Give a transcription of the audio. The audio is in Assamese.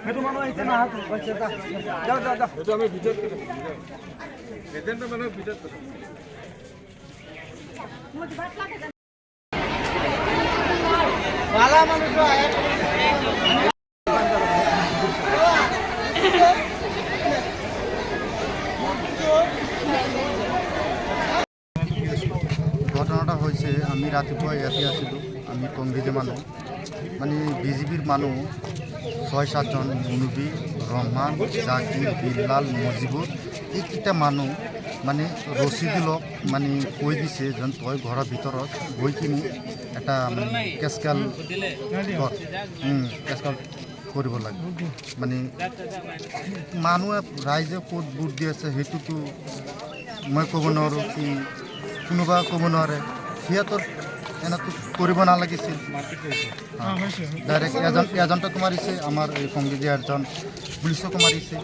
সেইটো মানুহ আহিছে না যাও যাও যাও সেইটো আমি ভিডিঅ'ত এজেণ্টৰ মানুহ ভিডিঅ'ত ভালা মানুহটো আহে ঘটনাটা হয়েছে আমি ৰাতিপুৱা ইয়াতে আছিলোঁ আমি কংগ্রেসের মানুষ মানে বিজেপির মানুষ ৬-৭ জন মুনুবি রহমান জাকির বিল্লাল মজিবুর এইকেইটা মানুহ মানে ৰচিদুলক মানে কৈ দিছে যেন তই ঘৰৰ ভিতৰত গৈ কিনি এটা কেচকাল কৰিব লাগে মানে মানুহে ৰাইজে ক'ত ভোট দি আছে সেইটোতো মই ক'ব নোৱাৰোঁ কি কোনোবা ক'ব নোৱাৰে সিহঁতৰ এনেকৈ কৰিব নালাগিছিল ডাইৰেক্ট এজেণ্টকো মাৰিছে আমাৰ এই কংগ্ৰেছৰ এজন পুলিচকো মাৰিছে